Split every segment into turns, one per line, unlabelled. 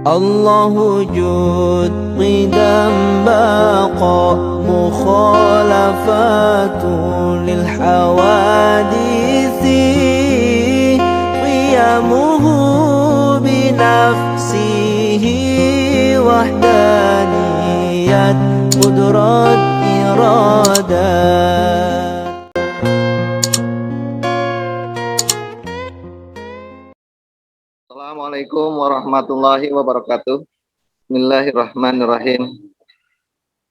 الله جود قدم بقى مخالفات للحوادث قيامه بنفسه وحدانية قدرات إرادات.
Assalamualaikum warahmatullahi wabarakatuh. Bismillahirrahmanirrahim.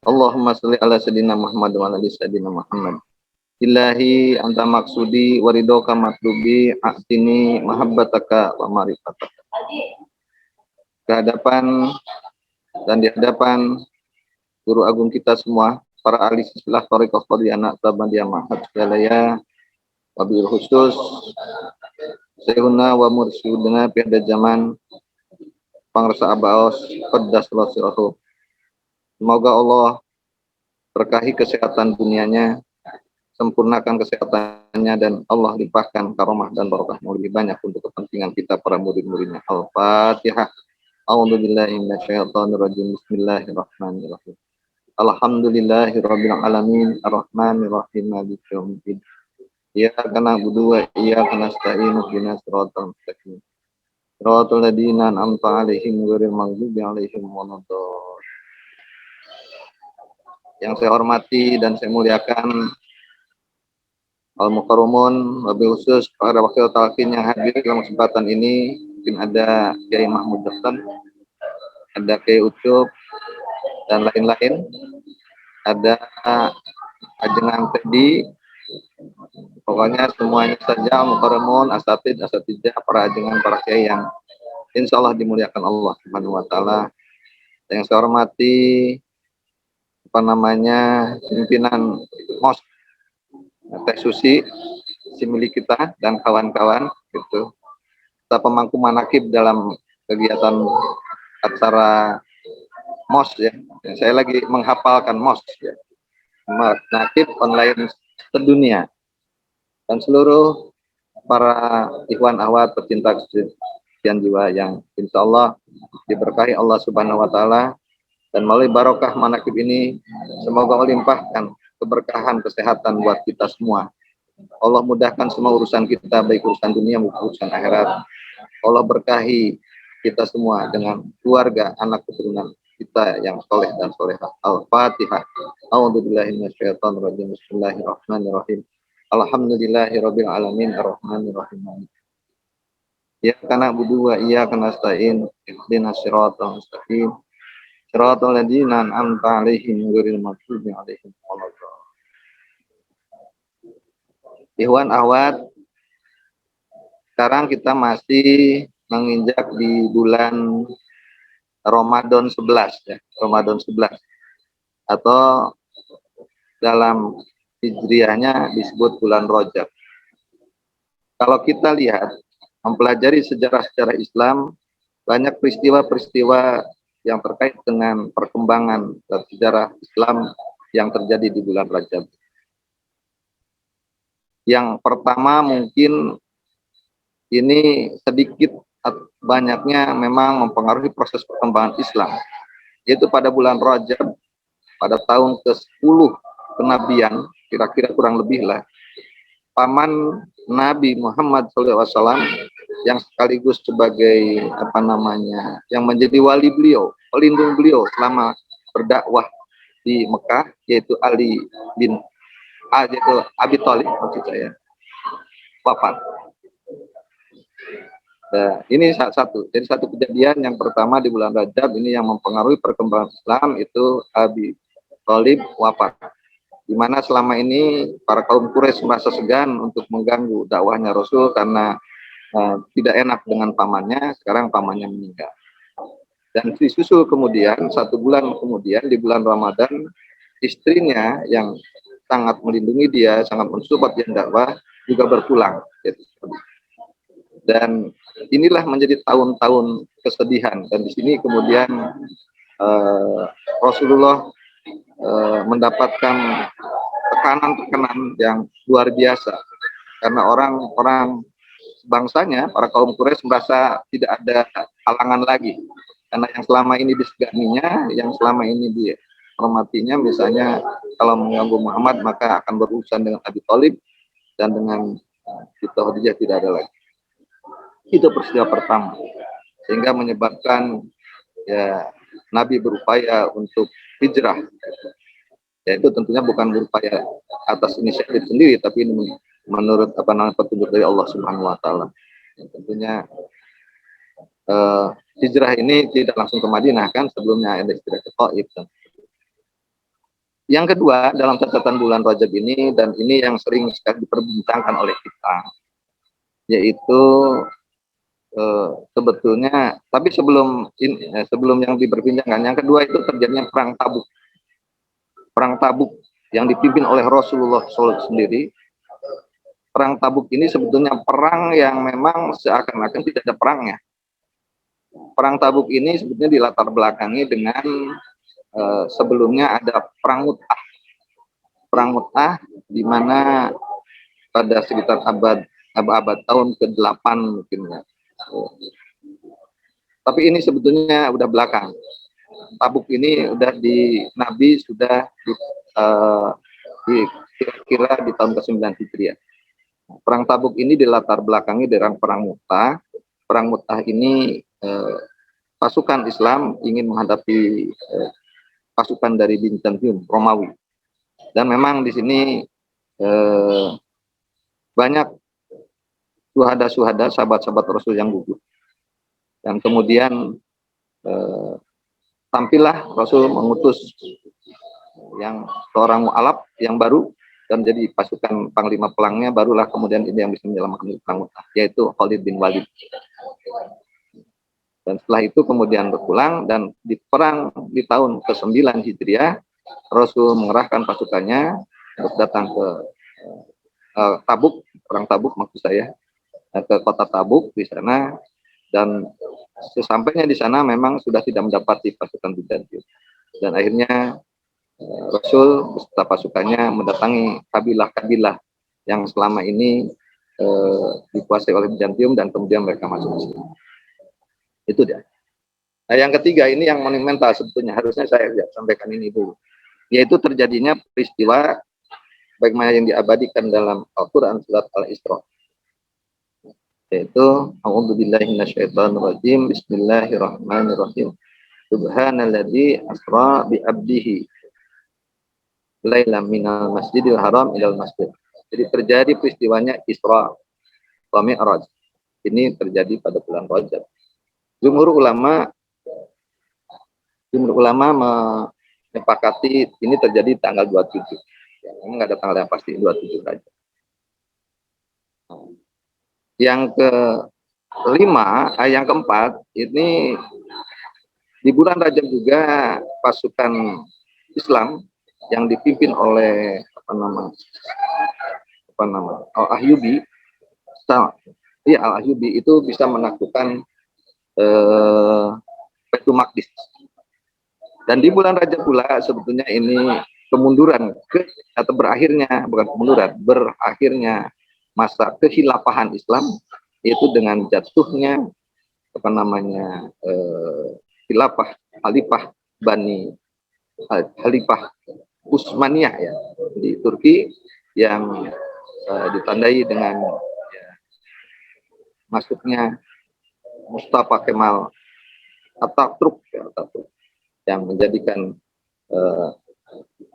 Allahumma sholli ala sayyidina Muhammad wa ala ali sayyidina Muhammad. Ilahi anta maksudi waridoka matlubi a'tini mahabbataka wa marifataka. Kehadapan dan di hadapan guru agung kita semua, para ahli silsilah thariqah qadriyah tabandiyah ma'had segalaya, wabil khusus Sayyiduna wa mursyiduna pada zaman Pangresa Abaos Qaddas Sirahu. Semoga Allah berkahi kesehatan dunianya, sempurnakan kesehatannya, dan Allah limpahkan karomah dan barokah lebih banyak untuk kepentingan kita para murid-muridnya. Al-Fatihah. A'udzubillahi minasyaitonirrajim. Bismillahirrahmanirrahim. Alhamdulillahirabbil alamin arrahmanirrahim maliki yaumiddin. Iyyaka na'budu wa iyyaka nasta'in ihdinas siratal mustaqim. Shiratal ladzina an'amta 'alaihim ghairil maghdubi 'alaihim waladdallin. Yang saya hormati dan saya muliakan al-mukarramun, wabil khusus para wakil talqin yang hadir dalam kesempatan ini. Mungkin ada Kiai Mahmud Daksan, ada Kiai Ucup, dan lain-lain. Ada Ajengan Tedi. Pokoknya semuanya saja mukarramun, asatid, asatidah, para ajengan, para kiai yang insya Allah dimuliakan Allah Subhanahu wa taala. Yang saya hormati pimpinan MOS Teh Susi, si milik kita dan kawan-kawan gitu. Kita pemangku manakib dalam kegiatan acara MOS ya. Saya lagi menghafalkan MOS ya. Manakib online sedunia. Dan seluruh para ikhwan ahwat pecinta kesucian jiwa yang insya Allah diberkahi Allah Subhanahu wa taala, dan melalui barokah manakib ini semoga Allah limpahkan keberkahan kesehatan buat kita semua. Allah mudahkan semua urusan kita, baik urusan dunia maupun urusan akhirat. Allah berkahi kita semua dengan keluarga, anak keturunan kita yang soleh dan solehah. Al-Fatihah. A'udzubillahi minasyaitonir rajim. Bismillahirrahmanirrahim. Alhamdulillahirabbil alamin arrahmanirrahim. Iyyaka na'budu wa iyyaka nasta'in ihdinas siratal mustaqim. Shiratal ladzina an'amta 'alaihim ghairil maghdubi 'alaihim waladdallin. Ikhwan ahwat, sekarang kita masih menginjak di bulan Ramadan 11 ya, Ramadan 11 atau dalam hijriahnya disebut bulan Rajab. Kalau kita lihat, mempelajari sejarah-sejarah Islam, banyak peristiwa-peristiwa yang terkait dengan perkembangan dan sejarah Islam yang terjadi di bulan Rajab. Yang pertama mungkin ini sedikit banyaknya memang mempengaruhi proses perkembangan Islam, yaitu pada bulan Rajab, pada tahun ke-10 kenabian, kira-kira kurang lebih lah, paman Nabi Muhammad SAW yang sekaligus sebagai yang menjadi wali beliau, pelindung beliau selama berdakwah di Mekah, yaitu Ali bin Abi Thalib maksud saya, wafat. Nah, ini satu. Jadi satu kejadian yang pertama di bulan Rajab ini yang mempengaruhi perkembangan Islam, itu Abi Thalib wafat. Di mana selama ini para kaum Quraisy merasa segan untuk mengganggu dakwahnya Rasul karena tidak enak dengan pamannya. Sekarang pamannya meninggal. Dan disusul kemudian 1 bulan kemudian di bulan Ramadan, istrinya yang sangat melindungi dia, sangat mensupport dia dakwah, juga berpulang. Dan inilah menjadi tahun-tahun kesedihan. Dan di sini kemudian Rasulullah mendapatkan tekanan-tekanan yang luar biasa karena orang-orang bangsanya, para kaum Quraisy merasa tidak ada halangan lagi Karena yang selama ini diseganinya, yang selama ini dihormatinya, misalnya kalau mengganggu Muhammad maka akan berurusan dengan Abi Thalib, dan dengan Siti Khadijah tidak ada lagi. Itu peristiwa pertama, sehingga menyebabkan ya Nabi berupaya untuk hijrah. Yaitu tentunya bukan berupaya atas inisiatif sendiri, tapi ini menurut petunjuk dari Allah Subhanahu wa taala. Tentunya hijrah ini tidak langsung ke Madinah, kan sebelumnya ada hijrah ke Taif. Yang kedua, dalam catatan bulan Rajab ini, dan ini yang sering sekali diperbincangkan oleh kita, yaitu sebetulnya, tapi sebelum yang diperbincangkan, yang kedua itu terjadinya perang Tabuk. Perang Tabuk yang dipimpin oleh Rasulullah SAW sendiri. Perang Tabuk ini sebetulnya perang yang memang seakan-akan tidak ada perangnya. Perang Tabuk ini sebetulnya dilatar belakangi dengan sebelumnya ada perang Mut'ah. Perang Mut'ah di mana pada sekitar abad tahun ke-8 mungkin ya. Tapi ini sebetulnya udah belakang. Tabuk ini udah Nabi sudah kira-kira di tahun ke-9 Hijriah. Perang Tabuk ini dilatar belakangi dengan perang Mu'tah. Perang Mu'tah ini pasukan Islam ingin menghadapi pasukan dari Bizantium, Romawi. Dan memang di sini banyak suhada-suhada, sahabat-sahabat Rasul yang gugur. Dan kemudian tampillah Rasul mengutus yang seorang mu'alaf yang baru, dan jadi pasukan panglima pelangnya, barulah kemudian ini yang bisa menyelamatkan perang Mu'tah, yaitu Khalid bin Walid. Dan setelah itu kemudian berpulang, dan di perang di tahun ke-9 Hijriah, Rasul mengerahkan pasukannya untuk datang ke Tabuk, perang Tabuk maksud saya, ke kota Tabuk di sana, dan sesampainya di sana memang sudah tidak mendapati pasukan Bizantium. Dan akhirnya Rasul beserta pasukannya mendatangi kabilah-kabilah yang selama ini dikuasai oleh Bizantium, dan kemudian mereka masuk Islam. Itu dia. Nah, yang ketiga ini yang monumental sebetulnya, harusnya saya sampaikan ini dulu, yaitu terjadinya peristiwa bagaimana yang diabadikan dalam Al-Quran surat Al-Isra, yaitu a'udzubillahi minasyaitonirrajim, bismillahirrahmanirrahim, subhanalladzi asra bi abdihi lailam minal masjidil haram ilal masjid. Jadi terjadi peristiwanya Isra wa Mi'raj. Ini terjadi pada bulan Rajab. Jumhur ulama menyepakati ini terjadi tanggal 27. Ya, memang nggak ada tanggal yang pasti, 27 saja. Yang yang keempat, ini di bulan Rajab juga pasukan Islam yang dipimpin oleh Al-Ayyubi, Al-Ayyubi itu bisa menaklukkan Baitul Maqdis. Dan di bulan Rajab pula sebetulnya ini kemunduran atau berakhirnya masa kehilafahan Islam, yaitu dengan jatuhnya khilafah Khalifah Utsmaniyah ya di Turki, yang ditandai dengan masuknya Mustafa Kemal Atatürk yang menjadikan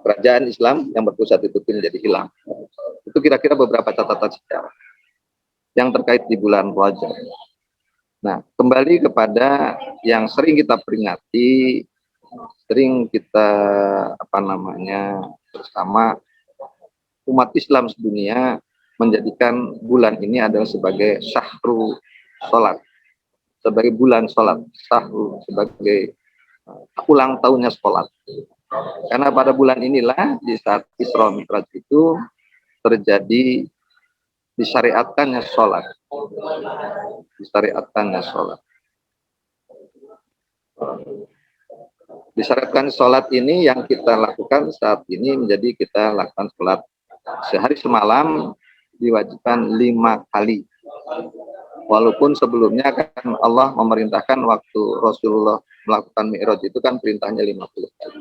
kerajaan Islam yang berpusat di Turki menjadi hilang. Itu kira-kira beberapa catatan sejarah yang terkait di bulan Rajab. Nah, kembali kepada yang sering kita peringati, sering kita bersama umat Islam sedunia menjadikan bulan ini adalah sebagai syahrul sholat, sebagai bulan sholat, syahrul sebagai ulang tahunnya sholat. Karena pada bulan inilah di saat Isra Mi'raj itu terjadi disyariatkannya sholat. Disyariatkan sholat ini yang kita lakukan saat ini menjadi kita lakukan sholat sehari semalam diwajibkan 5 kali. Walaupun sebelumnya kan Allah memerintahkan waktu Rasulullah melakukan mi'raj itu kan perintahnya 50 kali.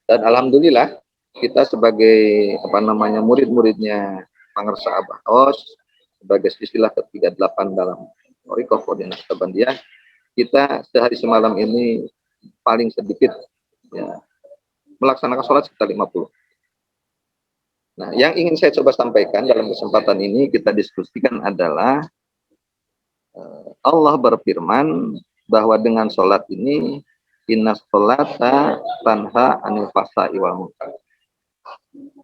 Dan alhamdulillah kita sebagai murid-muridnya Pangersa Abah Os, sebagai istilah ke-38 dalam Thariqah Koordinat Bandiyah, kita sehari semalam ini paling sedikit ya, melaksanakan sholat sekitar 50. Nah, yang ingin saya coba sampaikan dalam kesempatan ini kita diskusikan adalah Allah berfirman bahwa dengan sholat ini inna sholata tanha anil fahsya'i wal munkar.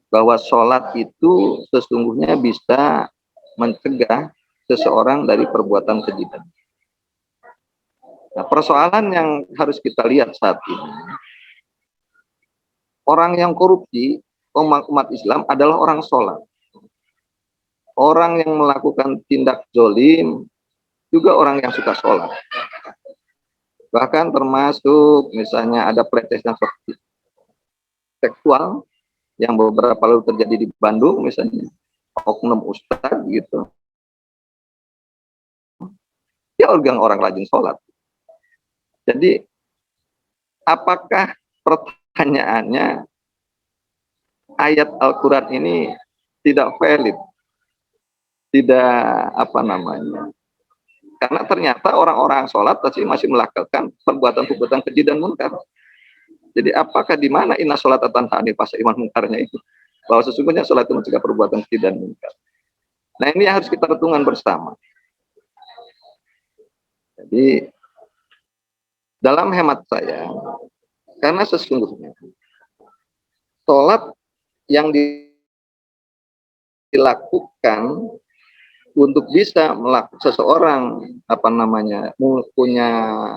Bahwa sholat itu sesungguhnya bisa mencegah seseorang dari perbuatan keji. Nah, persoalan yang harus kita lihat saat ini, orang yang korupsi umat Islam adalah orang sholat. Orang yang melakukan tindak zolim juga orang yang suka sholat. Bahkan termasuk misalnya ada pelecehan seksual yang beberapa lalu terjadi di Bandung misalnya, oknum ustadz gitu. Ya orang rajin sholat. Jadi apakah pertanyaannya ayat Al-Quran ini tidak valid? Tidak karena ternyata orang-orang sholat masih melakukan perbuatan-perbuatan keji dan munkar. Jadi apakah di mana inna sholat tanha anil fahsya'i wal munkarnya itu? Bahwa sesungguhnya sholat itu mencegah perbuatan keji dan munkar. Nah, ini harus kita renungkan bersama. Jadi dalam hemat saya, karena sesungguhnya sholat yang dilakukan untuk bisa melakukan seseorang punya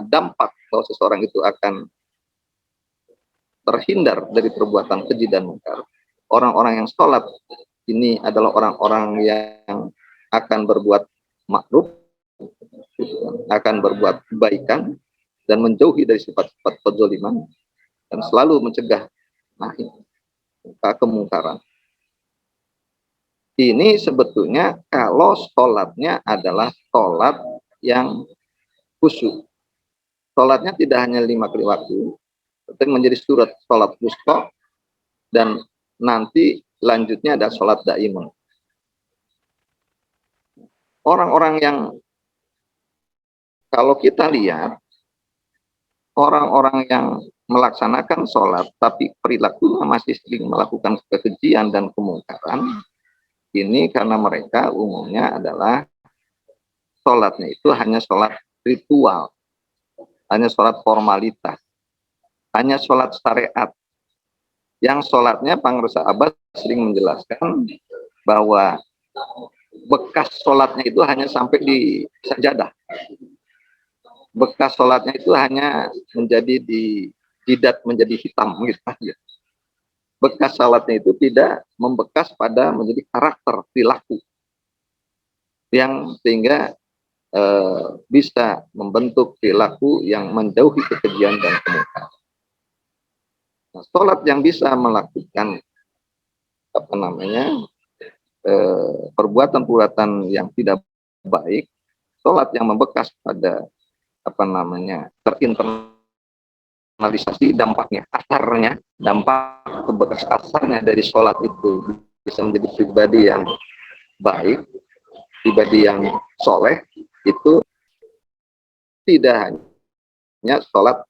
dampak bahwa seseorang itu akan terhindar dari perbuatan keji dan munkar. Orang-orang yang sholat ini adalah orang-orang yang akan berbuat makruf, akan berbuat kebaikan dan menjauhi dari sifat-sifat kezaliman dan selalu mencegah kemungkaran. Ini sebetulnya kalau sholatnya adalah sholat yang khusyuk. Sholatnya tidak hanya 5 kali waktu, tetapi menjadi surat sholat wusta, dan nanti lanjutnya ada sholat daimun. Orang-orang yang, kalau kita lihat, orang-orang yang melaksanakan sholat, tapi perilakunya masih sering melakukan kekejian dan kemungkaran, ini karena mereka umumnya adalah sholatnya itu hanya sholat ritual, hanya sholat formalitas, hanya sholat syariat. Yang sholatnya Pangersa Abah sering menjelaskan bahwa bekas sholatnya itu hanya sampai di sajadah. Bekas sholatnya itu hanya menjadi di jidat menjadi hitam gitu. Bekas sholatnya itu tidak membekas pada menjadi karakter perilaku yang sehingga bisa membentuk perilaku yang menjauhi kekejian dan kemungkaran. Nah, sholat yang bisa melakukan perbuatan-perbuatan yang tidak baik, sholat yang membekas pada terinternalisasi dampaknya, asarnya, dampak bekas asarnya dari sholat itu bisa menjadi pribadi yang baik, pribadi yang soleh, itu tidak hanya sholat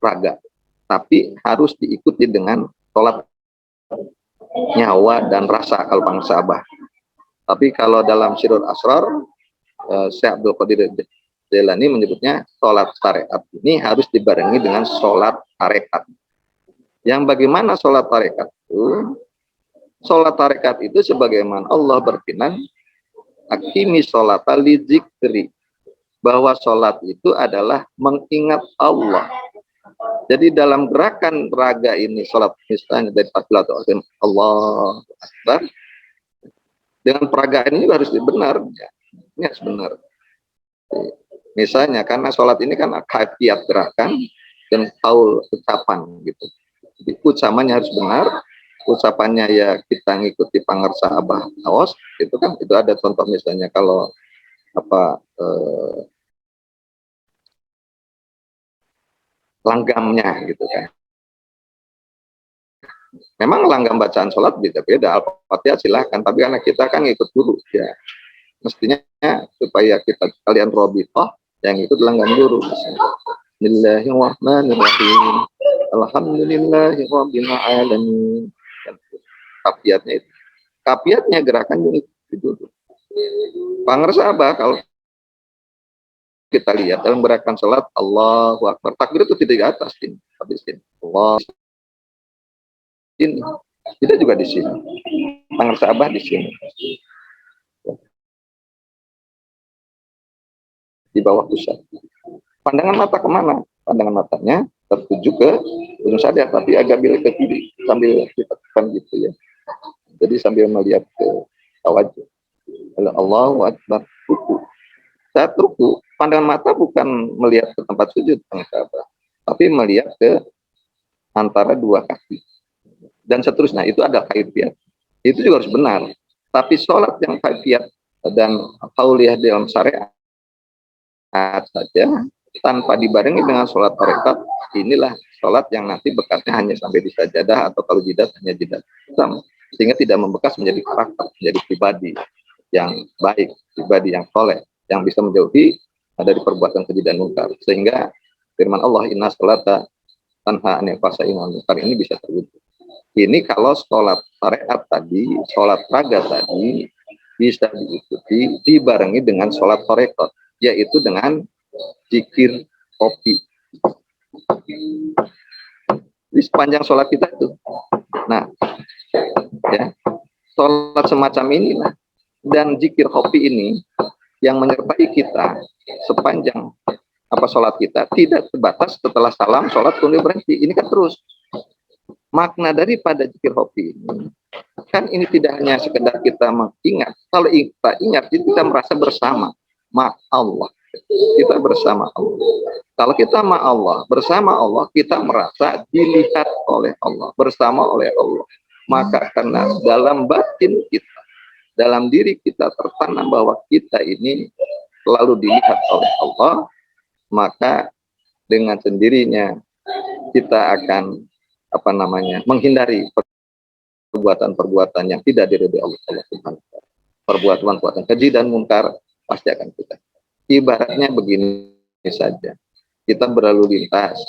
raga, tapi harus diikuti dengan sholat nyawa dan rasa kalau Pangersa Abah. Tapi kalau dalam Sirrul Asrar, Syekh Abdul Qadir Jailani menyebutnya sholat tarekat ini harus dibarengi dengan sholat tarekat. Yang bagaimana sholat tarekat itu? Sholat tarekat itu sebagaimana Allah berfirman, akimi sholata li dzikri, bahwa sholat itu adalah mengingat Allah. Jadi dalam gerakan raga ini, sholat misalnya dari takbiratul ihram Allah Akbar, dengan peragaan ini harus benar, ya. Ini harus benar. Misalnya karena sholat ini kan kaifiat gerakan dan qaul ucapan gitu. Jadi ucapannya harus benar, ucapannya ya kita ngikuti Pangersa Abah Os, itu kan itu ada contoh misalnya kalau langgamnya gitu kan. Memang langgam bacaan sholat beda-beda, Al-Fatihah silahkan, tapi karena kita kan ikut guru ya, mestinya supaya kita kalian robitoh yang ikut langgam guru. Bismillahirrahmanirrahim. Alhamdulillahirabbil alamin. Kafiatnya itu. Kafiatnya gerakan itu. Pangersa apa kalau kita lihat dalam gerakan salat Allahu Akbar. Takbir itu tidak di atas ini, habis ini. Allah ini. Kita juga di sini. Pangersa abah di sini. Di bawah pusat. Pandangan mata kemana? Pandangan matanya tertuju ke ujung sadar, tapi agak bilik ke kiri sambil kita tekan gitu ya. Jadi sambil melihat ke wajah. Allahu Akbar. Ruku. Saat ruku, pandangan mata bukan melihat ke tempat sujud, tapi melihat ke antara dua kaki. Dan seterusnya, itu ada kaifiat. Itu juga harus benar. Tapi sholat yang kaifiat dan qauliyah dalam syariat saja, tanpa dibarengi dengan sholat tarekat, inilah sholat yang nanti bekasnya hanya sampai di sajadah, atau kalau jidat hanya jidat. Sehingga tidak membekas menjadi karakter, menjadi pribadi yang baik, pribadi yang soleh, yang bisa menjauhi dari perbuatan keji dan munkar. Sehingga firman Allah, inna sholata tanha anil fahsya'i wal munkar, ini bisa terwujud. Ini kalau sholat syariat tadi, sholat raga tadi bisa diikuti dibarengi dengan sholat tarekat, yaitu dengan zikir kopi di sepanjang sholat kita itu. Nah, ya, sholat semacam inilah dan zikir kopi ini yang menyertai kita sepanjang sholat kita, tidak terbatas setelah salam sholat kemudian berhenti. Ini kan terus. Makna daripada zikir kopi ini kan ini tidak hanya sekedar kita mengingat. Kalau kita ingat, kita merasa bersama Allah. Kita bersama Allah. Kalau kita sama Allah, bersama Allah, kita merasa dilihat oleh Allah, bersama oleh Allah. Maka karena dalam batin kita, dalam diri kita tertanam bahwa kita ini selalu dilihat oleh Allah, maka dengan sendirinya kita akan menghindari perbuatan-perbuatan yang tidak diridhoi Allah Subhanahu wa taala. Perbuatan-perbuatan keji dan munkar pasti akan kita. Ibaratnya begini saja. Kita berlalu lintas.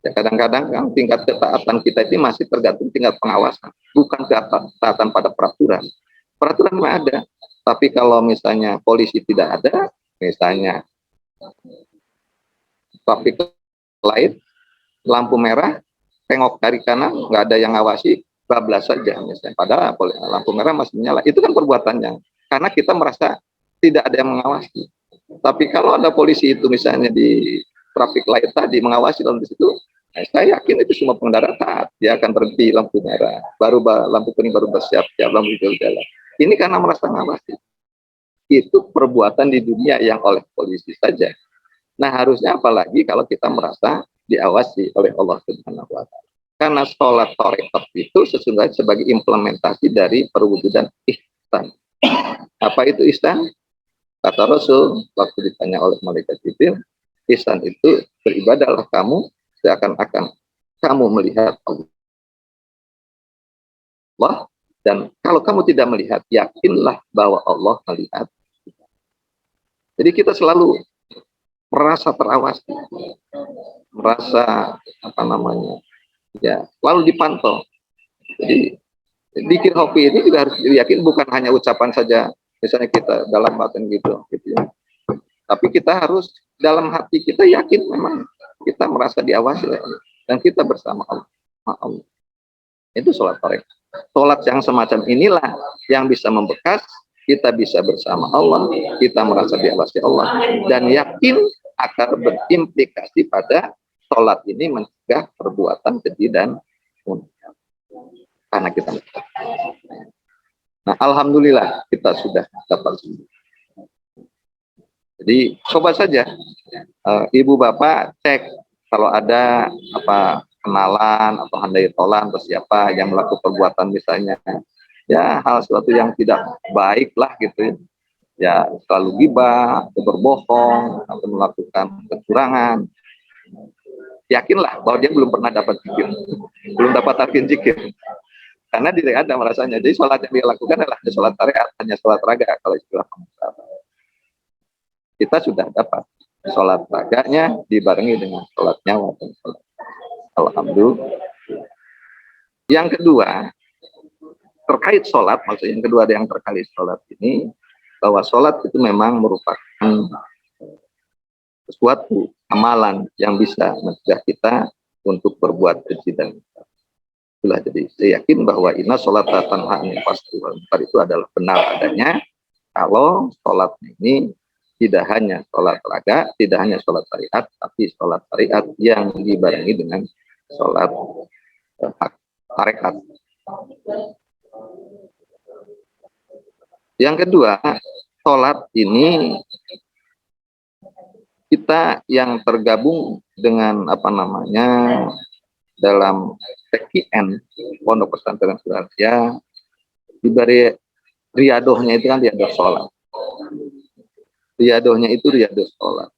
Ya, kadang-kadang kan tingkat ketaatan kita itu masih tergantung tingkat pengawasan, bukan ketaatan pada peraturan. Peraturan memang ada, tapi kalau misalnya polisi tidak ada, misalnya traffic light, lampu merah, tengok dari kanan, nggak ada yang ngawasi, bablas saja misalnya. Padahal lampu merah masih menyala. Itu kan perbuatannya. Karena kita merasa tidak ada yang mengawasi. Tapi kalau ada polisi itu misalnya di traffic light tadi mengawasi dalam di situ, saya yakin itu semua pengendara taat. Dia akan berhenti lampu merah, baru lampu kuning baru bersiap-siap, lampu hijau jalan. Ini karena merasa mengawasi. Itu perbuatan di dunia yang oleh polisi saja. Nah, harusnya apalagi kalau kita merasa diawasi oleh Allah Subhanahu wa taala. Karena sholat tarekat itu sesungguhnya sebagai implementasi dari perwujudan ihsan. Apa itu ihsan? Kata Rasul waktu ditanya oleh malaikat Jibril, ihsan itu beribadahlah kamu seakan-akan kamu melihat Allah, dan kalau kamu tidak melihat, yakinlah bahwa Allah melihat. Jadi kita selalu merasa terawasi, merasa selalu dipantau. Jadi zikir hobi ini juga harus diyakin bukan hanya ucapan saja, misalnya kita dalam batin gitu ya. Tapi kita harus dalam hati kita yakin memang kita merasa diawasi dan kita bersama Allah. Itu sholat tarekat. Sholat yang semacam inilah yang bisa membekas, kita bisa bersama Allah, kita merasa diawasi Allah, dan yakin akan berimplikasi pada sholat ini mencegah perbuatan keji dan munkar. Karena kita alhamdulillah kita sudah dapat sembuh. Jadi coba saja ibu bapak cek kalau ada kenalan atau handai tolan atau siapa yang melakukan perbuatan misalnya hal sesuatu yang tidak baik lah gitu ya, selalu gibah atau berbohong atau melakukan kecurangan, yakinlah bahwa dia belum pernah dapat zikir, belum dapat tarkin zikir. Karena tidak ada merasanya. Jadi sholat yang dia lakukan adalah sholat tarekat, hanya sholat raga kalau istilah kita sudah dapat sholat raganya dibarengi dengan sholat nyawa dan sholat. Alhamdulillah. Yang kedua, terkait sholat, maksudnya yang kedua ada yang terkait sholat ini, bahwa sholat itu memang merupakan sesuatu amalan yang bisa mencegah kita untuk berbuat keji dan itulah. Jadi saya yakin bahwa inna sholat tanha anil fahsya'i wal munkar itu adalah benar adanya kalau sholat ini tidak hanya sholat raga, tidak hanya sholat syariat, tapi sholat syariat yang dibarengi dengan sholat tarekat. Yang kedua, sholat ini kita yang tergabung dengan dalam PKN Pondok Pesantren Sudarja, diberi riadohnya itu kan riadoh sholat. Riadohnya itu riadoh sholat.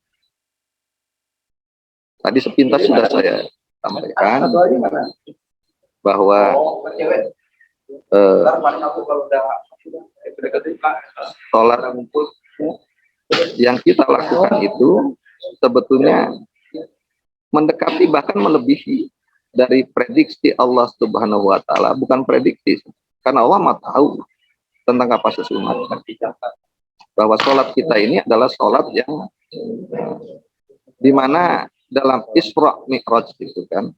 Tadi sepintas sudah saya sampaikan bahwa sholat yang kita lakukan itu sebetulnya mendekati bahkan melebihi dari prediksi Allah Subhanahu wa taala, bukan prediksi. Karena Allah mah tahu tentang kapasitas umat kita. Bahwa sholat kita ini adalah sholat yang dimana dalam Isra Mi'raj itu kan,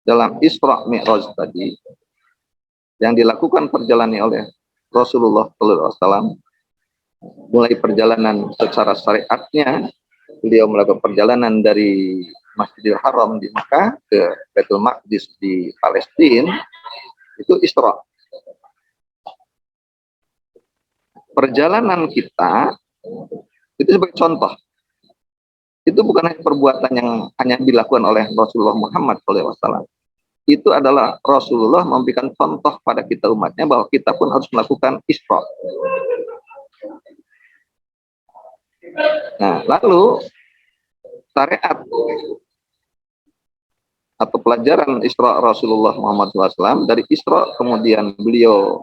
dalam Isra Mi'raj tadi yang dilakukan perjalanan oleh Rasulullah SAW, mulai perjalanan secara syariatnya, beliau melakukan perjalanan dari Masjidil Haram di Makkah ke Baitul Maqdis di Palestina, itu Isra. Perjalanan kita itu sebagai contoh. Itu bukan hanya perbuatan yang hanya dilakukan oleh Rasulullah Muhammad SAW. Itu adalah Rasulullah memberikan contoh pada kita umatnya bahwa kita pun harus melakukan Isra. Nah, lalu syariat atau pelajaran Isra Rasulullah Muhammad SAW, dari Isra kemudian beliau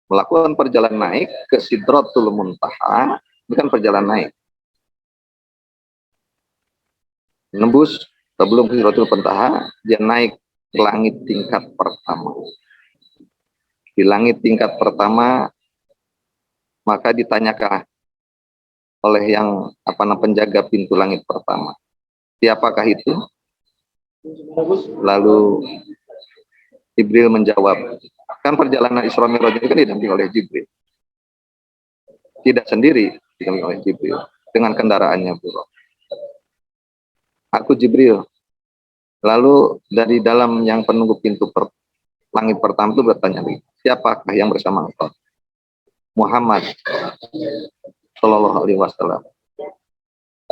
melakukan perjalanan naik ke Sidratul Muntaha, bukan perjalanan naik, menembus sebelum ke Sidratul Muntaha, dia naik ke langit tingkat pertama. Di langit tingkat pertama, maka ditanyakan oleh yang penjaga pintu langit pertama, siapakah itu? Lalu Jibril menjawab, kan perjalanan Isra Mi'raj itu kan didampingi oleh Jibril, tidak sendiri, didampingi oleh Jibril dengan kendaraannya Buraq. Aku Jibril. Lalu dari dalam yang penunggu pintu langit pertama itu bertanya lagi, siapakah yang bersama engkau? Muhammad Shallallahu Alaihi Wasallam.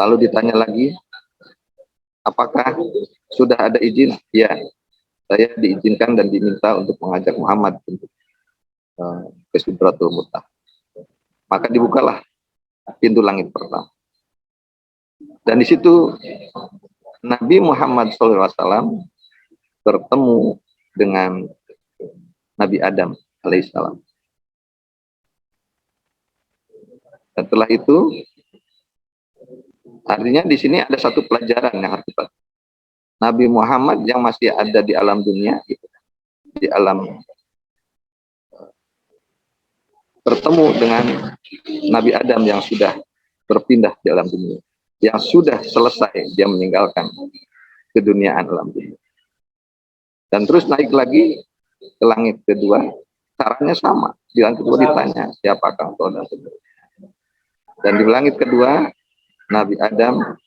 Lalu ditanya lagi, apakah sudah ada izin? Ya, saya diizinkan dan diminta untuk mengajak Muhammad untuk ke Sidratul Muntaha. Maka dibukalah pintu langit pertama. Dan di situ Nabi Muhammad SAW bertemu dengan Nabi Adam alaihissalam. Setelah itu, artinya di sini ada satu pelajaran yang harus kita. Nabi Muhammad yang masih ada di alam dunia, gitu, di alam, bertemu dengan Nabi Adam yang sudah berpindah di alam dunia, yang sudah selesai dia meninggalkan keduniaan alam dunia, dan terus naik lagi ke langit kedua. Caranya sama, di langit kedua ditanya siapakah engkau dan seterusnya. Dan di langit kedua Nabi Adam,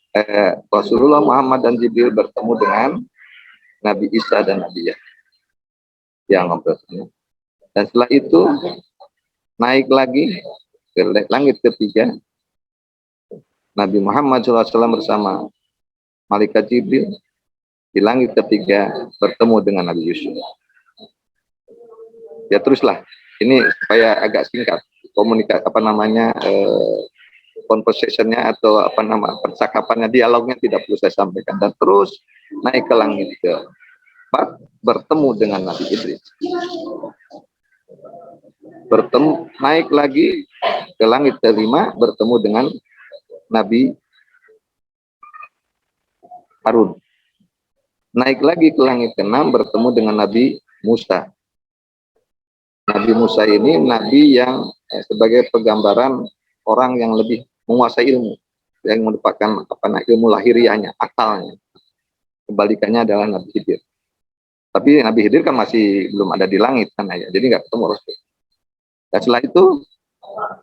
Rasulullah Muhammad dan Jibril bertemu dengan Nabi Isa dan Nabi Yahya yang ngobrolnya. Dan setelah itu naik lagi ke langit ketiga, Nabi Muhammad SAW bersama Malaikat Jibril. Di langit ketiga bertemu dengan Nabi Yusuf. Ya teruslah, ini supaya agak singkat komunikasi conversation-nya atau percakapannya, dialognya tidak perlu saya sampaikan. Dan terus naik ke langit ke-4 bertemu dengan Nabi Idris. Naik lagi ke langit ke-5 bertemu dengan Nabi Harun. Naik lagi ke langit ke-6 bertemu dengan Nabi Musa. Nabi Musa ini nabi yang sebagai penggambaran orang yang lebih menguasai ilmu, yang merupakan ilmu lahiriahnya, akalnya. Kebalikannya adalah Nabi Khidir. Tapi Nabi Khidir kan masih belum ada di langit kan ya, jadi nggak ketemu Rasul. Dan setelah itu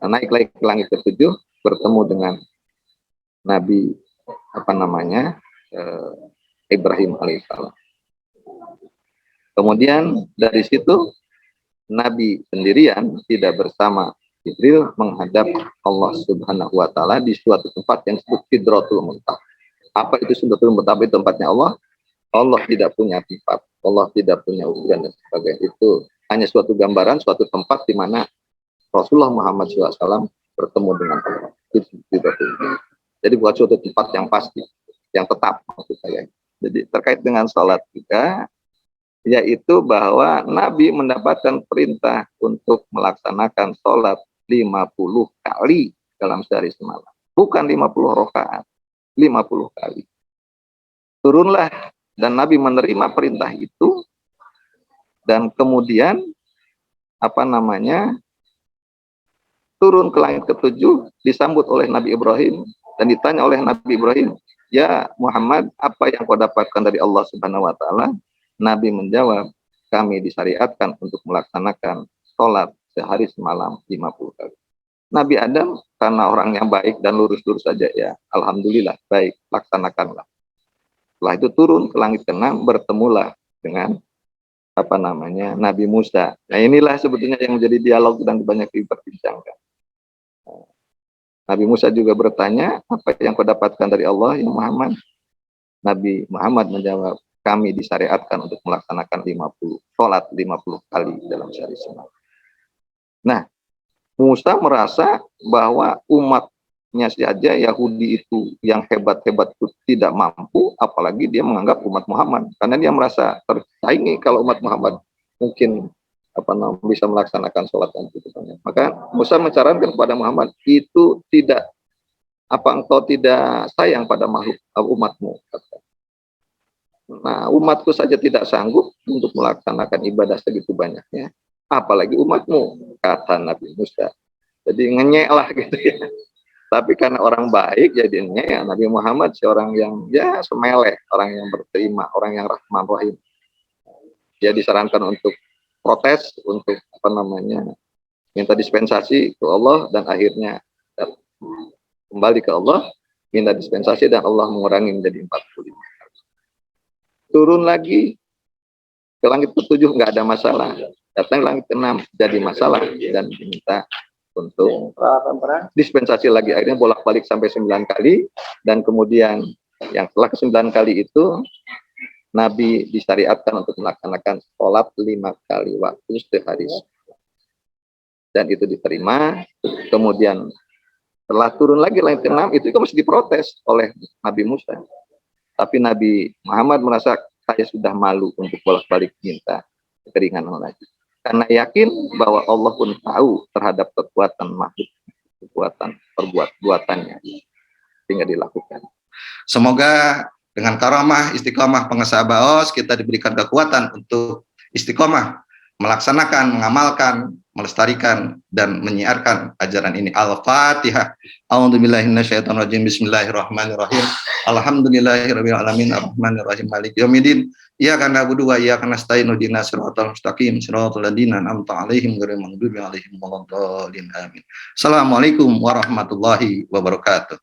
naik lagi ke langit ke-7 bertemu dengan Nabi Ibrahim alaihissalam. Kemudian dari situ Nabi sendirian tidak bersama Jibril menghadap Allah Subhanahu wa taala di suatu tempat yang disebut Sidratul Muntaha. Apa itu Sidratul Muntaha? Itu tempatnya Allah. Allah tidak punya tempat, Allah tidak punya ukuran dan sebagainya. Itu hanya suatu gambaran, suatu tempat di mana Rasulullah Muhammad SAW bertemu dengan Allah. Jadi buat suatu tempat yang pasti, yang tetap maksud saya. Jadi terkait dengan sholat juga, yaitu bahwa Nabi mendapatkan perintah untuk melaksanakan sholat 50 kali dalam sehari semalam. Bukan 50 rakaat, 50 kali. Turunlah dan Nabi menerima perintah itu dan kemudian turun ke langit ke-7 disambut oleh Nabi Ibrahim dan ditanya oleh Nabi Ibrahim, "Ya Muhammad, apa yang kau dapatkan dari Allah Subhanahu wa taala?" Nabi menjawab, "Kami disyariatkan untuk melaksanakan sholat sehari semalam 50 kali." Nabi Adam karena orang yang baik dan lurus-lurus saja, ya alhamdulillah baik, laksanakanlah. Setelah itu turun ke langit ke-6 bertemulah dengan Nabi Musa. Nah inilah sebetulnya yang menjadi dialog dan banyak diperbincangkan. Nabi Musa juga bertanya, "Apa yang kau dapatkan dari Allah ya Muhammad?" Nabi Muhammad menjawab, "Kami disyariatkan untuk melaksanakan 50 kali dalam sehari semalam." Nah, Musa merasa bahwa umatnya saja Yahudi itu yang hebat-hebat itu tidak mampu, apalagi dia menganggap umat Muhammad, karena dia merasa tersaingi kalau umat Muhammad mungkin bisa melaksanakan sholat dan putusannya. Maka Musa menyarankan kepada Muhammad, itu tidak engkau tidak sayang pada makhluk umatmu. Nah, umatku saja tidak sanggup untuk melaksanakan ibadah segitu banyaknya, apalagi umatmu, kata Nabi Musa. Jadi ngenyek lah gitu ya. Tapi karena orang baik jadi ngenyek. Nabi Muhammad seorang yang ya semeleh, orang yang berterima, orang yang rahman rahim. Dia disarankan untuk protes, untuk minta dispensasi ke Allah, dan akhirnya kembali ke Allah, minta dispensasi dan Allah mengurangi menjadi 45. Turun lagi ke langit ke-7 nggak ada masalah, datang langit ke-6 jadi masalah dan diminta untuk dispensasi lagi, akhirnya bolak-balik sampai 9 kali, dan kemudian yang setelah ke-9 kali itu Nabi disyariatkan untuk melaksanakan sholat 5 kali waktu sehari, dan itu diterima. Kemudian setelah turun lagi langit ke-6 itu masih diprotes oleh Nabi Musa. Tapi Nabi Muhammad merasa, saya sudah malu untuk bolak-balik minta keringanan lagi. Karena yakin bahwa Allah pun tahu terhadap kekuatan makhluk, kekuatan perbuatannya, sehingga dilakukan.
Semoga dengan karamah istiqomah pengusaha BAOS kita diberikan kekuatan untuk istiqomah melaksanakan, mengamalkan, melestarikan dan menyiarkan ajaran ini. Al-Fatihah. A'udzubillahi minasyaitonirrajim. Bismillahirrahmanirrahim. Alhamdulillahirabbil alamin arrahmanirrahim maliki yaumiddin. Iyyaka na'budu wa iyyaka nasta'in ihdinas siratal mustaqim siratal ladzina an'amta 'alaihim ghairil maghdubi 'alaihim waladdallin. Amin. Assalamualaikum warahmatullahi wabarakatuh.